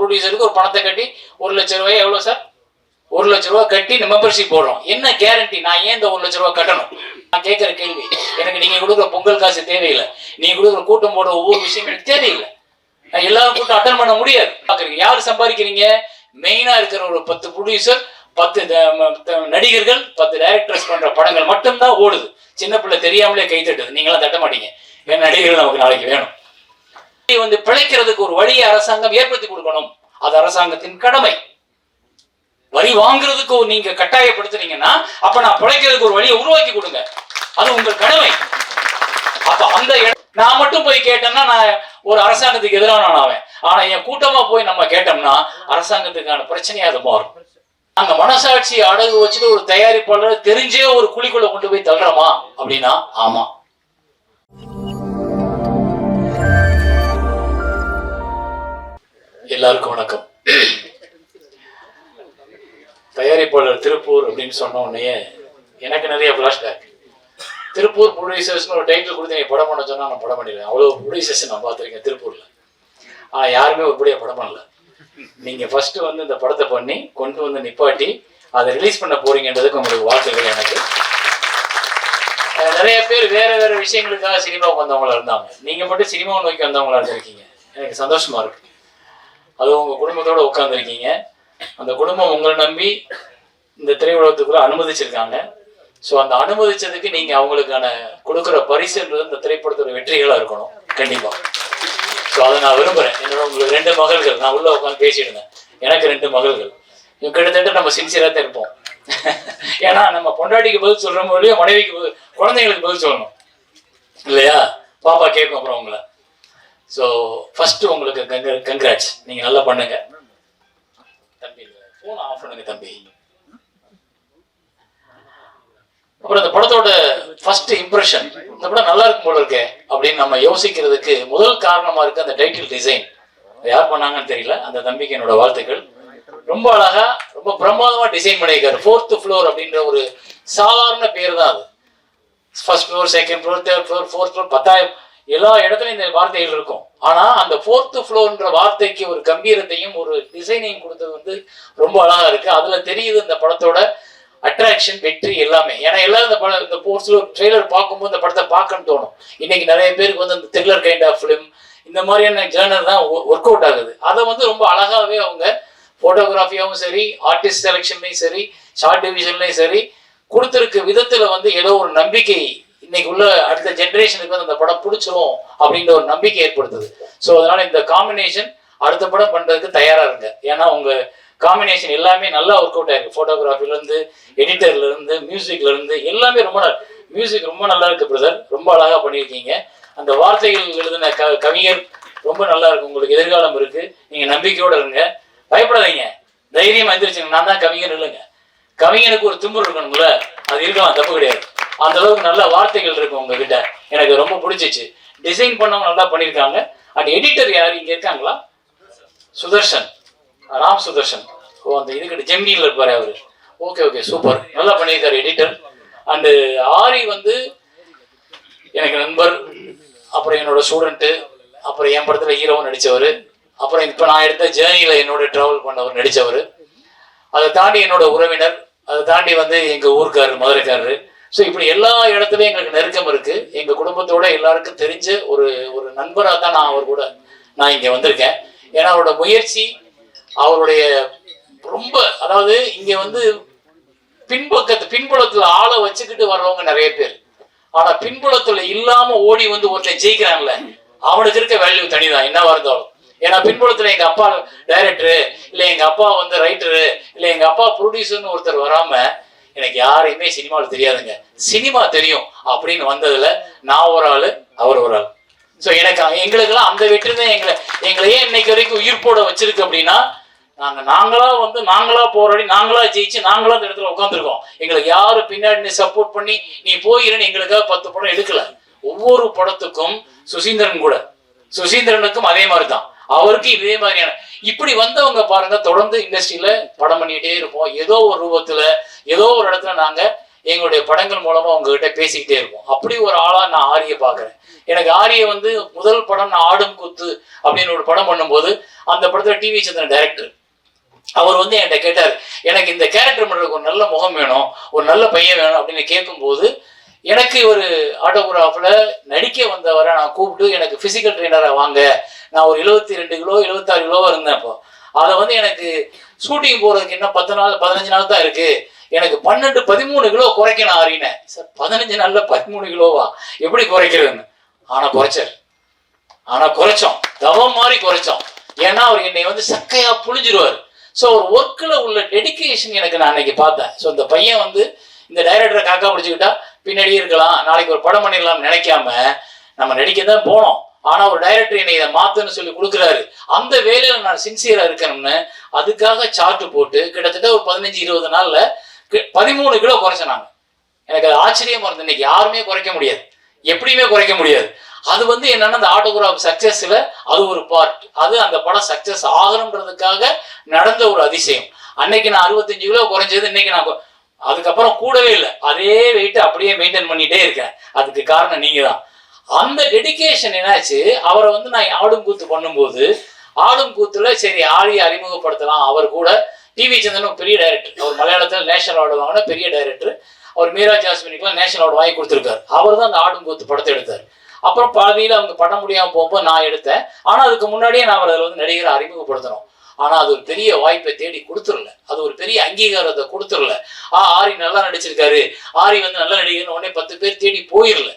ப்ரொடியூசருக்கு ஒரு பணத்தை கட்டி 1,00,000 எவ்வளோ சார்? 1,00,000 ரூபா கட்டி மெம்பர்ஷிப் போடுறோம். என்ன கேரண்டி? நான் ஏன் இந்த 1,00,000 ரூபா கட்டணும்? நான் கேட்குற கேள்வி, எனக்கு நீங்க கொடுக்குற பொங்கல் காசு தேவையில்லை, நீங்க கொடுக்குற கூட்டம் போடுற ஒவ்வொரு விஷயம் எனக்கு தேவையில்லை. நான் எல்லாரும் கூட்டம் அட்டன் பண்ண முடியாது. பாக்குறீங்க யாரு சம்பாதிக்கிறீங்க? மெயினா இருக்கிற ஒரு 10 ப்ரொடியூசர், 10 நடிகர்கள், 10 டைரக்டர்ஸ் பண்ற படங்கள் மட்டும்தான் ஓடுது. சின்ன பிள்ளை தெரியாமலே கை தட்டுது. நீங்களாம் தட்ட மாட்டீங்க. ஏன்னா நடிகர்கள் நமக்கு நாளைக்கு வேணும். வந்து பிழைக்கிறதுக்கு ஒரு வழியை அரசாங்கம் ஏற்படுத்தி கொடுக்கணும். அது அரசாங்கத்தின் கடமை. வரி வாங்குறதுக்கு நீங்க கட்டாயப்படுத்துறீங்கன்னா அப்ப நான் பிழைக்கிறதுக்கு ஒரு வழியை உருவாக்கி கொடுங்க. அது உங்கள் கடமை. அப்ப அந்த நான் மட்டும் போய் கேட்டேன்னா நான் ஒரு அரசாங்கத்துக்கு எதிரான ஆவேன். ஆனா என் கூட்டமா போய் நம்ம கேட்டோம்னா அரசாங்கத்துக்கான பிரச்சனையா அது மாறும். அங்க மனசாட்சி அடகு வச்சுட்டு ஒரு தயாரிப்பாளர் தெரிஞ்சே ஒரு குழிக்குள்ள கொண்டு போய் தள்ளுறோமா அப்படின்னா ஆமா. எல்லாருக்கும் வணக்கம். தயாரிப்பாளர் திருப்பூர் அப்படின்னு சொன்ன உடனே எனக்கு நிறைய பிளாஷ்பேக். திருப்பூர் ப்ரொடியூசர்ஸ்னு ஒரு டைட்டில் கொடுத்து நீ படம் பண்ண சொன்னா நான் படம் பண்ணிடுவேன். அவ்வளோ ப்ரொடியூசர்ஸ் நான் பார்த்துருக்கேன் திருப்பூர்ல. ஆனால் யாருமே ஒருபடியாக படம் பண்ணல. நீங்க ஃபர்ஸ்ட் வந்து இந்த படத்தை பண்ணி கொண்டு வந்து நிப்பாட்டி அதை ரிலீஸ் பண்ண போறீங்கன்றதுக்கு உங்களுக்கு வாழ்த்துக்கள். எனக்கு நிறைய பேர் வேற வேற விஷயங்களுக்காக சினிமாவுக்கு வந்தவங்களா இருந்தாங்க. நீங்க மட்டும் சினிமாவை நோக்கி வந்தவங்களா இருந்திருக்கீங்க. எனக்கு சந்தோஷமா இருக்கு. அதுவும் உங்க குடும்பத்தோட உட்காந்துருக்கீங்க. அந்த குடும்பம் உங்களை நம்பி இந்த திரையுலகத்துக்குள்ள அனுமதிச்சிருக்காங்க. ஸோ அந்த அனுமதிச்சதுக்கு நீங்க அவங்களுக்கான கொடுக்குற பரிசுன்றது இந்த திரைப்படத்தோட வெற்றிகளா இருக்கணும் கண்டிப்பா. ஸோ அதை நான் விரும்புறேன். என்னோட உங்களுக்கு 2 மகள்கள், நான் உள்ள உட்காந்து பேசிடுவேன். எனக்கு 2 மகள்கள். கிட்டத்தட்ட நம்ம சின்சியரா தான் இருப்போம். ஏன்னா நம்ம பொண்டாட்டிக்கு பதில் சொல்ற மொழியோ மனைவிக்கு குழந்தைங்களுக்கு பதில் சொல்லணும் இல்லையா? பாப்பா கேட்கும் அப்புறம் உங்களை. ஸோ ஃபர்ஸ்ட் உங்களுக்கு கங்க்ராட்ஸ். நீங்க நல்லா பண்ணுங்க. தம்பி போன் ஆஃப் பண்ணுங்க தம்பி. அப்புறம் இந்த படத்தோட ஃபர்ஸ்ட் இம்ப்ரெஷன், இந்த படம் நல்லா இருக்கும் போல இருக்கே அப்படின்னு நம்ம யோசிக்கிறதுக்கு முதல் காரணமா இருக்கு அந்த டைட்டில் டிசைன். யார் பண்ணாங்கன்னு தெரியல. அந்த தம்பிக்கு என்னோட வாழ்த்துக்கள். ரொம்ப அழகா ரொம்ப பிரமாதமா டிசைன் பண்ணியிருக்காரு. 4th ஃப்ளோர் அப்படின்ற ஒரு சாதாரண பேர் தான் அது. First floor, second floor, third floor, 4th floor, 10,000 எல்லா இடத்துலையும் இந்த வார்த்தைகள் இருக்கும். ஆனா அந்த 4th ஃப்ளோர்ன்ற வார்த்தைக்கு ஒரு கம்பீரத்தையும் ஒரு டிசைனையும் கொடுத்தது வந்து ரொம்ப அழகா இருக்கு. அதுல தெரியுது இந்த படத்தோட அட்ராக்ஷன், வெற்றி எல்லாமே. ஏன்னா எல்லாரும் இந்த ட்ரெய்லர் பார்க்கும்போது இந்த படத்தை பார்க்கணும்னு தோணும். இன்னைக்கு நிறைய பேருக்கு வந்து இந்த த்ரில்லர் கைண்ட் ஆஃப் ஃபிலிம் இந்த மாதிரியான ஜேர்னர் தான் ஒர்க் அவுட் ஆகுது. அதை வந்து ரொம்ப அழகாவே அவங்க போட்டோகிராஃபியாவும் சரி, ஆர்டிஸ்ட் செலெக்ஷன்லையும் சரி, ஷார்ட் டிவிஷன்லையும் சரி கொடுத்துருக்க விதத்துல வந்து ஏதோ ஒரு நம்பிக்கை இன்னைக்கு உள்ள அடுத்த ஜென்ரேஷனுக்கு வந்து அந்த படம் பிடிச்சிரும் அப்படின்ற ஒரு நம்பிக்கை ஏற்படுத்துது. ஸோ அதனால இந்த காம்பினேஷன் அடுத்த படம் பண்றதுக்கு தயாரா இருங்க. ஏன்னா உங்க காம்பினேஷன் எல்லாமே நல்லா ஒர்க் அவுட் ஆயிருக்கு. போட்டோகிராஃபில இருந்து, எடிட்டர்ல இருந்து, மியூசிக்ல இருந்து எல்லாமே ரொம்ப மியூசிக் ரொம்ப நல்லா இருக்கு பிரதர். ரொம்ப அழகா பண்ணியிருக்கீங்க. அந்த வார்த்தைகள் எழுதின கவிஞர் ரொம்ப நல்லா இருக்கு. உங்களுக்கு எதிர்காலம் இருக்கு. நீங்க நம்பிக்கையோட இருங்க, பயப்படாதீங்க, தைரியம் வந்துருச்சுங்க. நான் தான் கவிஞர் இல்லைங்க. கவிஞனுக்கு ஒரு திமிரு இருக்கணும்ல, அது இருக்கலாம், தப்பு கிடையாது. அந்த அளவுக்கு நல்ல வார்த்தைகள் இருக்கு உங்ககிட்ட. எனக்கு ரொம்ப பிடிச்சிச்சு. டிசைன் பண்ணவங்க நல்லா பண்ணியிருக்காங்க. அண்ட் எடிட்டர் யார் இங்க இருக்காங்களா? சுதர்ஷன், ராம் சுதர்ஷன். ஓ அந்த இதுக்கிட்ட ஜெமினியில் இருப்பாரு அவரு. ஓகே சூப்பர், நல்லா பண்ணியிருக்காரு எடிட்டர். அண்டு ஆரி வந்து எனக்கு நண்பர், அப்புறம் என்னோட ஸ்டூடெண்ட்டு, அப்புறம் என் படத்துல ஹீரோவும் நடித்தவர், அப்புறம் இப்போ நான் எடுத்த ஜேர்னியில் என்னோட ட்ராவல் பண்ணவர் நடித்தவர், அதை தாண்டி என்னோட உறவினர், அதை தாண்டி வந்து எங்கள் ஊருக்காரர், மதுரைக்காரரு. ஸோ இப்படி எல்லா இடத்துலையும் எங்களுக்கு நெருக்கம் இருக்கு. எங்கள் குடும்பத்தோட எல்லாருக்கும் தெரிஞ்ச ஒரு நண்பராக தான் நான் அவர் கூட இங்கே வந்திருக்கேன். ஏன்னா அவரோட முயற்சி, அவருடைய ரொம்ப அதாவது இங்கே வந்து பின்புலத்தில் ஆளை வச்சுக்கிட்டு வர்றவங்க நிறைய பேர். ஆனா பின்புலத்துல இல்லாம ஓடி வந்து ஒருத்தன் ஜெயிக்கிறான்ல, அவனுக்கு இருக்க வேல்யூ தனிதான் என்னவா இருந்தாலும். ஏன்னா பின்புலத்துல எங்க அப்பா டைரக்டரு, இல்ல எங்க அப்பா வந்து ரைட்டரு, இல்ல எங்க அப்பா ப்ரொடியூசர்னு ஒருத்தர் வராம எனக்கு யாரையுமே சினிமாவில் தெரியாதுங்க, சினிமா தெரியும் அப்படின்னு வந்ததுல நான் ஒரு ஆளு, அவர் ஒரு ஆள். ஸோ எங்களுக்கெல்லாம் அந்த வெற்றி தான் எங்களை ஏன் இன்னைக்கு வரைக்கும் உயிர்ப்போட வச்சிருக்கு அப்படின்னா, நாங்களா போராடி, நாங்களா ஜெயிச்சு, நாங்களா அந்த இடத்துல உட்காந்துருக்கோம். எங்களுக்கு யாரு பின்னாடி சப்போர்ட் பண்ணி நீ போயிருன்னு எங்களுக்காக 10 படம் எடுக்கல. ஒவ்வொரு படத்துக்கும் சுசீந்திரனுக்கும் அதே மாதிரி தான், அவருக்கு இதே மாதிரியான இப்படி வந்தவங்க பாருங்க. தொடர்ந்து இண்டஸ்ட்ரியில படம் பண்ணிட்டே இருப்போம். ஏதோ ஒரு ரூபத்துல, ஏதோ ஒரு இடத்துல நாங்க எங்களுடைய படங்கள் மூலமா உங்ககிட்ட பேசிக்கிட்டே இருப்போம். அப்படி ஒரு ஆளா நான் ஆரியை பார்க்குறேன். எனக்கு ஆரியை வந்து முதல் படம் நான் ஆடும் கூத்து அப்படின்னு ஒரு படம் பண்ணும்போது அந்த படத்துல டிவி சந்திரன் டைரக்டர் அவர் வந்து என்கிட்ட கேட்டார், எனக்கு இந்த கேரக்டர் பண்ணுறதுக்கு ஒரு நல்ல முகம் வேணும், ஒரு நல்ல பையன் வேணும் அப்படின்னு கேட்கும்போது எனக்கு ஒரு ஆட்டோகிராஃபில் நடிக்க வந்தவரை நான் கூப்பிட்டு எனக்கு ஃபிசிக்கல் ட்ரெயினரை வாங்க, நான் ஒரு 72 கிலோ 76 கிலோவாக இருந்தேன். அப்போ அதை வந்து எனக்கு ஷூட்டிங் போகிறதுக்கு இன்னும் 10 நாள் 15 நாள் தான் இருக்குது, எனக்கு 12-13 கிலோ குறைக்கணும் ஆறினேன். சார் 15 நாளில் 13 கிலோவா எப்படி குறைக்கிறதுன்னு? ஆனால் குறைச்சோம், தவம் மாதிரி குறைச்சோம். ஏன்னா அவர் என்னை வந்து சக்கையாக புழிஞ்சிருவார். ஸோ ஒரு ஒர்க்கில் உள்ள டெடிக்கேஷன் எனக்கு நான் அன்னைக்கு பார்த்தேன். ஸோ இந்த பையன் வந்து இந்த டைரக்டரை காக்கா பிடிச்சிக்கிட்டா பின்னாடியே இருக்கலாம், நாளைக்கு ஒரு படம் பண்ணிடலாம் நினைக்காம நம்ம நடிக்க தான் போனோம். ஆனால் ஒரு டைரக்டர் என்னை இதை மாற்றுன்னு சொல்லி கொடுக்குறாரு. அந்த வேலையில் நான் சின்சியராக இருக்கணும்னு அதுக்காக சார்ட்டு போட்டு கிட்டத்தட்ட ஒரு 15-20 நாளில் 13 கிலோ குறைச்சேன். எனக்கு அது ஆச்சரியமா இருந்தது. இன்னைக்கு யாருமே குறைக்க முடியாது, எப்படியுமே குறைக்க முடியாது. அது வந்து என்னன்னா அந்த ஆட்டோகிராஃப் சக்சஸ்ல அது ஒரு பார்ட். அது அந்த படம் சக்சஸ் ஆகணுன்றதுக்காக நடந்த ஒரு அதிசயம். அன்னைக்கு நான் 65 கிலோ குறைஞ்சது, இன்னைக்கு நான் அதுக்கப்புறம் கூடவே இல்லை, அதே வெயிட் அப்படியே மெயின்டைன் பண்ணிட்டே இருக்கேன். அதுக்கு காரணம் நீங்க தான். அந்த டெடிக்கேஷன் என்னாச்சு, அவரை வந்து நான் ஆடும் கூத்து பண்ணும்போது ஆடும் கூத்துல சரி ஆரியை அறிமுகப்படுத்தலாம். அவர் கூட டிவி சந்திரன் பெரிய டைரக்டர், அவர் மலையாளத்தில் நேஷனல் அவார்டு வாங்கின பெரிய டைரக்டர். அவர் மீரா ஜாஸ்மினுக்குலாம் நேஷனல் அவார்டு வாங்கி கொடுத்துருக்காரு. அவர் தான் அந்த ஆடும் கூத்து படத்தை எடுத்தார். அப்புறம் பாதியில் அவங்க படம் முடியாமல் போகும்போது நான் எடுத்தேன். ஆனால் அதுக்கு முன்னாடியே நான் அதில் வந்து நடிகரை அறிமுகப்படுத்தணும். ஆனால் அது ஒரு பெரிய வாய்ப்பை தேடி கொடுத்துடல, அது ஒரு பெரிய அங்கீகாரத்தை கொடுத்துடல. ஆரி நல்லா நடிச்சிருக்காரு, ஆரி வந்து நல்ல நடிகர்னு உடனே 10 பேர் தேடி போயிடல.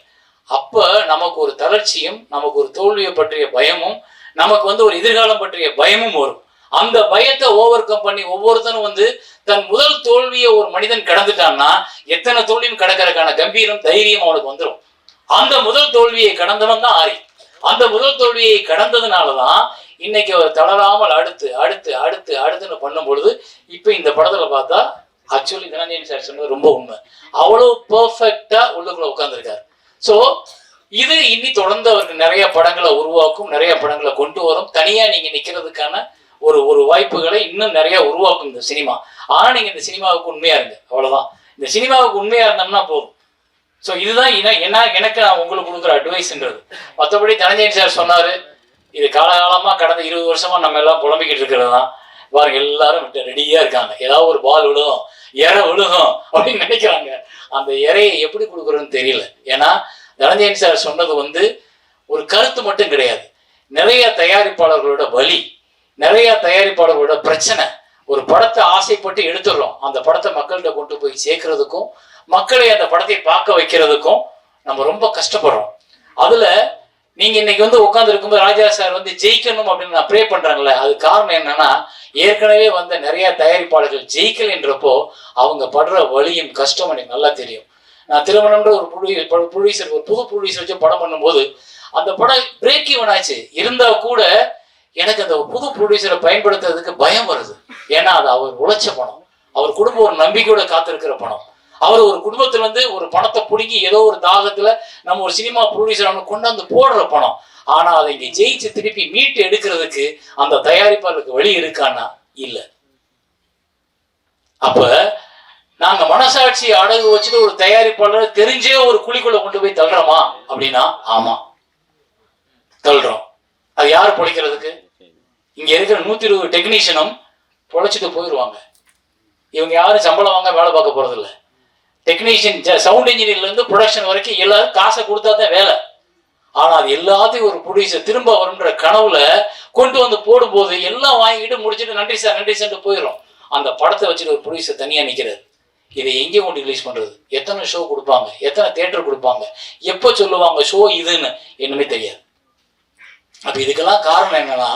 அப்போ நமக்கு ஒரு தளர்ச்சியும், நமக்கு ஒரு தோல்வியை பற்றிய பயமும், நமக்கு வந்து ஒரு எதிர்காலம் பற்றிய பயமும் வரும். அந்த பயத்தை ஓவர் கம் பண்ணி ஒவ்வொருத்தரும் வந்து தன் முதல் தோல்வியை ஒரு மனிதன் கடந்துட்டான்னா எத்தனை தோல்வியும் கடக்கிறதுக்கான கம்பீரம் தைரியம் அவனுக்கு வந்துடும். அந்த முதல் தோல்வியை கடந்தவன் தான் ஆரி. அந்த முதல் தோல்வியை கடந்ததுனாலதான் இன்னைக்கு அவர் தளராமல் அடுத்து அடுத்து அடுத்து அடுத்துன்னு பண்ணும் பொழுது இப்ப இந்த படத்துல பார்த்தா ஆக்சுவலி தனஞ்சயன் சார் சொன்னது ரொம்ப உண்மை. அவ்வளவு பெர்ஃபெக்டா உள்ளுக்குள்ள உட்கார்ந்துருக்காரு. ஸோ இது இன்னி தொடர்ந்து அவருக்கு நிறைய படங்களை உருவாக்கும், நிறைய படங்களை கொண்டு வரும். தனியா நீங்க நிக்கிறதுக்கான ஒரு வாய்ப்புகளை இன்னும் நிறைய உருவாக்கும் இந்த சினிமா. ஆனா நீங்க இந்த சினிமாவுக்கு உண்மையா இருங்க, அவ்வளவுதான். இந்த சினிமாவுக்கு உண்மையா இருந்தோம்னா போதும். ஸோ இதுதான் எனக்கு நான் உங்களுக்கு கொடுக்குற அட்வைஸ்ன்றது. மற்றபடி தனஞ்சயன் சார் சொன்னாரு, இது காலகாலமா கடந்த 20 வருஷமா நம்ம எல்லாம் புலம்பிக்கிட்டு இருக்கிறது தான். பாருங்க எல்லாரும் ரெடியா இருக்காங்க, ஏதாவது ஒரு பால் விழுகும், இறை விழுகும் அப்படின்னு நினைக்கிறாங்க. அந்த இறையை எப்படி கொடுக்குறோன்னு தெரியல. ஏன்னா தனஞ்சயன் சார் சொன்னது வந்து ஒரு கருத்து மட்டும் கிடையாது, நிறைய தயாரிப்பாளர்களோட வலி, நிறைய தயாரிப்பாளர்களோட பிரச்சனை. ஒரு படத்தை ஆசைப்பட்டு எடுத்துடுறோம், அந்த படத்தை மக்கள்கிட்ட கொண்டு போய் சேர்க்கறதுக்கும் மக்களை அந்த படத்தை பார்க்க வைக்கிறதுக்கும் நம்ம ரொம்ப கஷ்டப்படுறோம். அதுல நீங்க இன்னைக்கு வந்து உட்கார்ந்து இருக்கும்போது ராஜா சார் வந்து ஜெயிக்கணும் அப்படின்னு நான் ப்ரே பண்றாங்கல்ல, அது காரணம் என்னன்னா ஏற்கனவே வந்த நிறைய தயாரிப்பாளர்கள் ஜெயிக்கல் என்றப்போ அவங்க படுற வலியும் கஷ்டம் எனக்கு நல்லா தெரியும். நான் திருமணம்ன்ற ஒரு ப்ரொடியூசர், ஒரு புது ப்ரொடியூசர் வச்சு படம் பண்ணும்போது அந்த படம் பிரேக் ஈவன் ஆச்சு. இருந்தா கூட எனக்கு அந்த புது ப்ரொடியூசரை பயன்படுத்துறதுக்கு பயம் வருது. ஏன்னா அது அவர் உழைச்ச பணம், அவர் குடும்பம் ஒரு நம்பிக்கையோட காத்திருக்கிற பணம். அவர் ஒரு குடும்பத்துல இருந்து ஒரு பணத்தை பிடுங்கி ஏதோ ஒரு தாகத்துல நம்ம ஒரு சினிமா ப்ரொடியூசர் அவனை கொண்டாந்து போடுற பணம். ஆனா அதை இங்க ஜெயிச்சு திருப்பி மீட்டு எடுக்கிறதுக்கு அந்த தயாரிப்பாளருக்கு வழி இருக்கான்னா இல்ல. அப்ப நாங்க மனசாட்சி அடகு வச்சுட்டு ஒரு தயாரிப்பாளர் தெரிஞ்சே ஒரு குழிக்குள்ள கொண்டு போய் தள்ளுறோமா அப்படின்னா ஆமா தள்ளுறோம். அது யாரு பொழைக்கிறதுக்கு? இங்க இருக்கிற 120 டெக்னீஷியனும் பொழைச்சிட்டு போயிடுவாங்க. இவங்க யாரும் சம்பளம் வாங்க வேலை பார்க்க போறது இல்லை. டெக்னீஷியன் சவுண்ட் இன்ஜினியர்ல இருந்து ப்ரொடக்ஷன் வரைக்கும் எல்லாரும் காசை கொடுத்தா தான் வேலை. ஆனா அது எல்லாத்தையும் ஒரு ப்ரொடியூசர் திரும்ப வரும்ன்ற கனவுல கொண்டு வந்து போடும்போது எல்லாம் வாங்கிட்டு முடிச்சுட்டு நன்றி சார் நன்றி சார் போயிடும். அந்த படத்தை வச்சுட்டு ஒரு ப்ரொடியூசர் தனியா நிக்கிறாரு. இதை எங்கே கொண்டு ரிலீஸ் பண்றது? எத்தனை ஷோ கொடுப்பாங்க, எத்தனை தியேட்டர் கொடுப்பாங்க, எப்போ சொல்லுவாங்க ஷோ இதுன்னு என்னமே தெரியாது. அப்ப இதுக்கெல்லாம் காரணம் என்னன்னா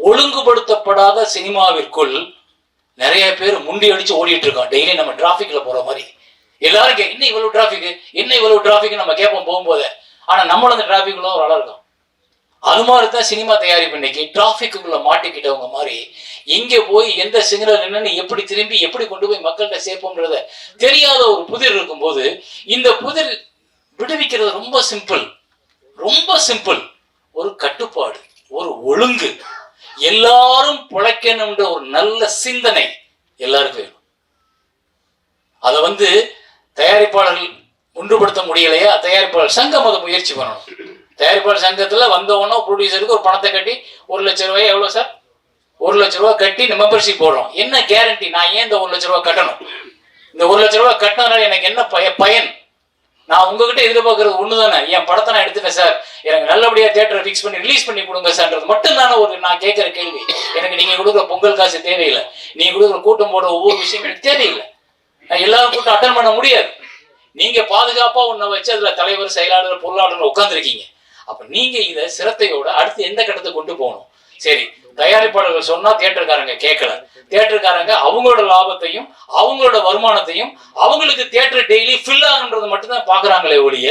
ஒழுங்குபடுத்தப்படாத சினிமாவிற்குள் நிறைய பேர் முண்டி அடிச்சு ஓடிட்டு இருக்கோம். டெய்லி நம்ம டிராபிக்ல போற மாதிரி எல்லாரும் என்ன இவ்வளவு டிராபிக், என்ன இவ்வளவு டிராபிக் நம்ம கேட்போம் போகும்போது. ஆனா நம்மளும் அந்த டிராபிக்ல ஒரு ஆளா இருக்கோம். அது மாதிரிதான் சினிமா தயாரிப்பு இன்னைக்கு டிராபிக்குள்ள மாட்டிக்கிட்டவங்க மாதிரி எங்க போய் எந்த சிக்னல் என்னன்னு எப்படி திரும்பி எப்படி கொண்டு போய் மக்கள்கிட்ட சேர்ப்போம்ன்றத தெரியாத ஒரு புதிர் இருக்கும்போது இந்த புதிர் விடுவிக்கிறது ரொம்ப சிம்பிள், ரொம்ப சிம்பிள். ஒரு கட்டுப்பாடு, ஒரு ஒழுங்கு, எல்லாரும் பிழைக்கணும்ன்ற ஒரு நல்ல சிந்தனை எல்லாருக்கும் வேணும். அதை வந்து தயாரிப்பாளர்கள் ஒன்றுபடுத்த முடியலையா, தயாரிப்பாளர் சங்கம் அதை முயற்சி பண்ணணும். தயாரிப்பாளர் சங்கத்தில் வந்தவொன்னோ ப்ரொடியூசருக்கு ஒரு பணத்தை கட்டி 1 லட்ச ரூபாய், எவ்வளோ சார், 1 லட்ச ரூபா கட்டி மெம்பர்ஷிப் போடுறோம். என்ன கேரண்டி? நான் ஏன் இந்த 1 லட்ச ரூபா கட்டணும்? இந்த 1 லட்ச ரூபா கட்டினதுனால எனக்கு என்ன பயன்? நான் உங்ககிட்ட எதிர்பார்க்கறது ஒன்று தானே, என் படத்தை நான் எடுத்துட்டேன் சார், எனக்கு நல்லபடியாக தியேட்டரை ஃபிக்ஸ் பண்ணி ரிலீஸ் பண்ணி கொடுங்க சார்ன்றது மட்டும் தானே ஒரு நான் கேட்குற கேள்வி. எனக்கு நீங்கள் கொடுக்குற பொங்கல் காசு தேவையில்லை, நீங்கள் கொடுக்குற கூட்டம் போடுற ஒவ்வொரு விஷயம் எனக்கு தேவையில்லை. நான் எல்லாரும் கூட்டம் அட்டன் பண்ண முடியாது. நீங்கள் பாதுகாப்பாக ஒன்றை வச்சு அதில் தலைவர், செயலாளர், பொருளாளர் உட்காந்துருக்கீங்க. அப்போ நீங்கள் இதை சிரத்தையோட அடுத்து எந்த கட்டத்தை கொண்டு போகணும்? சரி, தயாரிப்பாளர்கள் சொன்னா தியேட்டருக்காரங்க கேட்கல. தியேட்டருக்காரங்க அவங்களோட லாபத்தையும் அவங்களோட வருமானத்தையும் அவங்களுக்கு தியேட்டர் டெய்லி ஃபில் ஆகுன்றது மட்டும்தான் பாக்குறாங்களே ஒழிய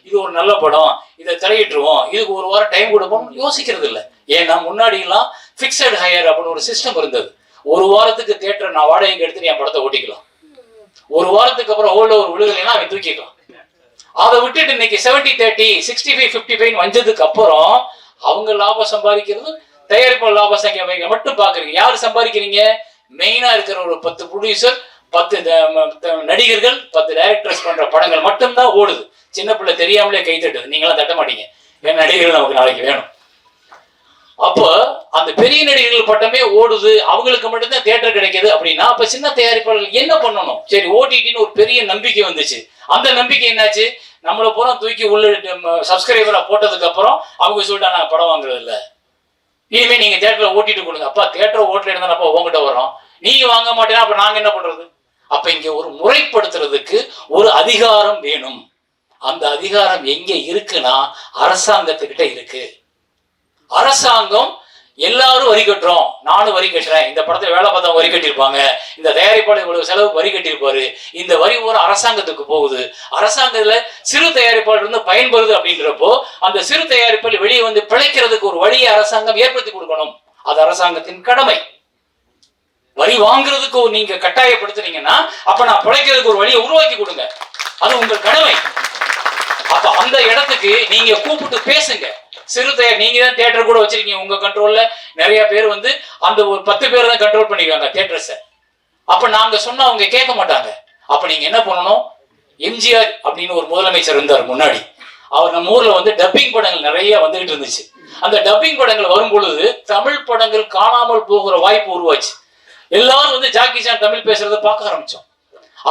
இது ஒரு நல்ல படம், இதை திரையிட்டுருவோம், இதுக்கு ஒரு வாரம் டைம் கொடுப்போம் யோசிக்கிறது இல்லை. ஏன்னா முன்னாடி எல்லாம் பிக்சட் ஹையர் அப்படின்னு ஒரு சிஸ்டம் இருந்தது. ஒரு வாரத்துக்கு தியேட்டர் நான் வாடகைக்கு எடுத்துட்டு என் படத்தை ஓட்டிக்கலாம். ஒரு வாரத்துக்கு அப்புறம் ஹோல்ட் ஓவர் விழுகலைன்னா அவன் தூக்கிக்கலாம். அதை விட்டுட்டு இன்னைக்கு 70-30, 65-55 வந்ததுக்கு அப்புறம் அவங்க லாபம் சம்பாதிக்கிறது தயாரிப்பாளர் லாப சங்கிய மட்டும் பாக்குறீங்க. யாரு சம்பாதிக்கிறீங்க? மெயினா இருக்கிற ஒரு 10 ப்ரொடியூசர், 10 நடிகர்கள், 10 டைரக்டர்ஸ் பண்ற படங்கள் மட்டும்தான் ஓடுது. சின்ன பிள்ளை தெரியாமலே கை தட்டுது. நீங்களாம் தட்ட மாட்டீங்க, என் நடிகர்கள் நமக்கு நாளைக்கு வேணும். அப்போ அந்த பெரிய நடிகர்கள் பட்டமே ஓடுது, அவங்களுக்கு மட்டும்தான் தியேட்டர் கிடைக்குது அப்படின்னா அப்ப சின்ன தயாரிப்பாளர்கள் என்ன பண்ணணும்? சரி, ஓடிடின்னு ஒரு பெரிய நம்பிக்கை வந்துச்சு. அந்த நம்பிக்கை என்னாச்சு? நம்மளை பூரா தூக்கி உள்ள சப்ஸ்கிரைபரா போட்டதுக்கு அப்புறம் அவங்க சொல்லிட்டா நான் படம் வாங்குறது இல்லை, இனிமே நீங்க தியேட்டர்ல ஓட்டிட்டு கொடுங்க. அப்பா தியேட்டர் ஓட்டில இருந்தா அப்ப உங்ககிட்ட வரோம், நீங்க வாங்க மாட்டேன்னா அப்ப நாங்க என்ன பண்றது? அப்ப இங்க ஒரு முறைப்படுத்துறதுக்கு ஒரு அதிகாரம் வேணும். அந்த அதிகாரம் எங்க இருக்குன்னா அரசாங்கத்துக்கிட்ட இருக்கு. அரசாங்கம் எல்லாரும் வரி கட்டுறோம், நானும் வரி கட்டுறேன், இந்த படத்தை வேலை பார்த்தா வரி கட்டியிருப்பாங்க, இந்த தயாரிப்பாளர் இவ்வளவு செலவு வரி கட்டியிருப்பாரு, இந்த வரி ஒரு அரசாங்கத்துக்கு போகுது. அரசாங்கத்துல சிறு தயாரிப்பாளர் இருந்து பயன்படுது அப்படின்றப்போ அந்த சிறு தயாரிப்பாளர் வெளியே வந்து பிழைக்கிறதுக்கு ஒரு வழியை அரசாங்கம் ஏற்படுத்தி கொடுக்கணும். அது அரசாங்கத்தின் கடமை. வரி வாங்குறதுக்கு நீங்க கட்டாயப்படுத்துறீங்கன்னா அப்ப நான் பிழைக்கிறதுக்கு ஒரு வழியை உருவாக்கி கொடுங்க, அது உங்கள் கடமை. அப்ப அந்த இடத்துக்கு நீங்க கூப்பிட்டு பேசுங்க. சிறு தயார் நீங்க தான் தியேட்டர் கூட வச்சிருக்கீங்க உங்க கண்ட்ரோல்ல. நிறைய பேர் வந்து அந்த ஒரு 10 பேர் தான் கண்ட்ரோல் பண்ணிருக்காங்க தியேட்டர்ஸை. அப்ப நாங்க சொன்னா அவங்க கேட்க மாட்டாங்க. அப்ப நீங்க என்ன பண்ணணும்? எம்ஜிஆர் அப்படின்னு ஒரு முதலமைச்சர் இருந்தார் முன்னாடி. அவர் நம்ம ஊர்ல வந்து டப்பிங் படங்கள் நிறைய வந்துகிட்டு இருந்துச்சு. அந்த டப்பிங் படங்கள் வரும் பொழுது தமிழ் படங்கள் காணாமல் போகிற வாய்ப்பு உருவாச்சு. எல்லாரும் வந்து ஜாக்கி சான் தமிழ் பேசுறதை பார்க்க ஆரம்பிச்சோம்.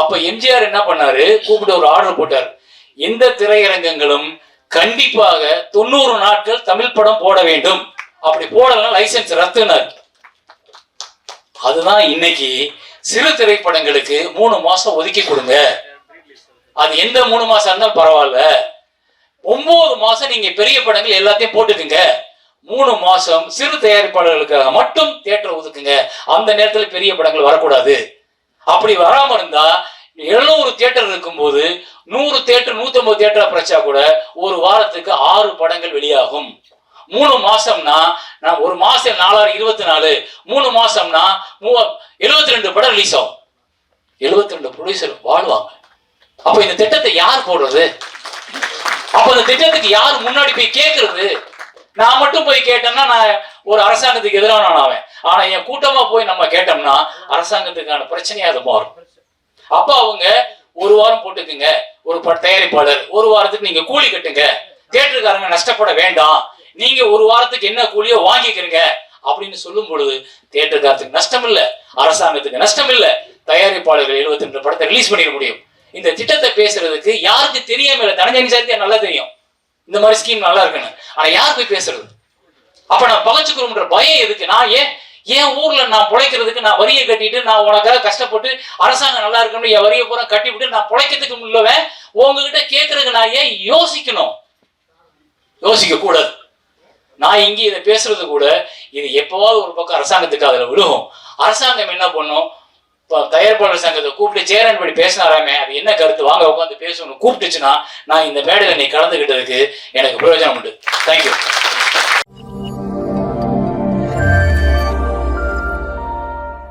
அப்ப எம்ஜிஆர் என்ன பண்ணாரு? கூப்பிட்டு ஒரு ஆர்டர் போட்டார், எந்த திரையரங்கங்களும் கண்டிப்பாக 90 நாட்கள் தமிழ் படம் போட வேண்டும், அப்படி போடலாம் லைசன்ஸ் ரத்துனார். அதுதான் இன்னைக்கு சிறு திரைப்படங்களுக்கு 3 மாசம் ஒதுக்கி கொடுங்க. அது எந்த 3 மாசம் இருந்தாலும் பரவாயில்ல, 9 மாசம் நீங்க பெரிய படங்கள் எல்லாத்தையும் போட்டுக்குங்க, 3 மாசம் சிறு தயாரிப்பாளர்களுக்காக மட்டும் தியேட்டர் ஒதுக்குங்க. அந்த நேரத்தில் பெரிய படங்கள் வரக்கூடாது. அப்படி வராம இருந்தா 700 தியேட்டர் இருக்கும்போது 100 தியேட்டர் 150 தியேட்டர் பிரச்சா கூட ஒரு வாரத்துக்கு 6 படங்கள் வெளியாகும். 3 மாசம்னா நான் ஒரு மாசம் 4/24, 3 மாசம்னா 72 படம் ரிலீஸ் ஆகும். 72 ப்ரொடியூசர் வாழ்வாங்க. அப்ப இந்த திட்டத்தை யார் போடுறது? அப்ப இந்த திட்டத்துக்கு யார் முன்னாடி போய் கேட்கறது? நான் மட்டும் போய் கேட்டேன்னா நான் ஒரு அரசாங்கத்துக்கு எதிரான ஆவேன். ஆனா என் கூட்டமா போய் நம்ம கேட்டோம்னா அரசாங்கத்துக்கான பிரச்சனையா அது மாறும். அப்ப அவங்க ஒரு வாரம் போட்டுக்குங்க, ஒரு தயாரிப்பாளர் ஒரு வாரத்துக்கு நீங்க கூலி கட்டுங்க, தியேட்டருக்காரங்க நஷ்டப்பட வேண்டாம், நீங்க ஒரு வாரத்துக்கு என்ன கூலியோ வாங்கிக்கிறீங்க அப்படின்னு சொல்லும் பொழுது தியேட்டருக்காரத்துக்கு நஷ்டம் இல்ல, அரசாங்கத்துக்கு நஷ்டம் இல்ல, தயாரிப்பாளர்கள் 72 படத்தை ரிலீஸ் பண்ணிட முடியும். இந்த திட்டத்தை பேசுறதுக்கு யாருக்கு தெரியாம இல்ல, தனஞ்சனி சாருக்கு நல்லா தெரியும் இந்த மாதிரி ஸ்கீம் நல்லா இருக்குன்னு. ஆனா யார் போய் பேசுறது? அப்ப நான் பகச்சுக்கிறோம்ன்ற பயம் எதுக்கு? நான் ஏன் ஊர்ல நான் பிழைக்கிறதுக்கு நான் வரியை கட்டிட்டு நான் உனக்காக கஷ்டப்பட்டு அரசாங்கம் நல்லா இருக்கணும் என் வரியை பூரா கட்டிவிட்டு நான் பிழைக்கிறதுக்கு முன்னவன் உங்ககிட்ட கேட்கறதுக்கு நான் ஏன் யோசிக்கணும்? யோசிக்க கூடாது. நான் இங்கே இதை பேசுறது கூட இது எப்பவாவது ஒரு பக்கம் அரசாங்கத்துக்கு அதுல விழுகும். அரசாங்கம் என்ன பண்ணும்? தயாரிப்பாளர் சங்கத்தை கூப்பிட்டு சேரன் படி பேசினாராமே, அது என்ன கருத்து, வாங்க உட்காந்து பேசணும் கூப்பிட்டுச்சுன்னா நான் இந்த மேடையில் நீ கலந்துகிட்டதுக்கு எனக்கு பிரயோஜனம் உண்டு. தேங்க்யூ.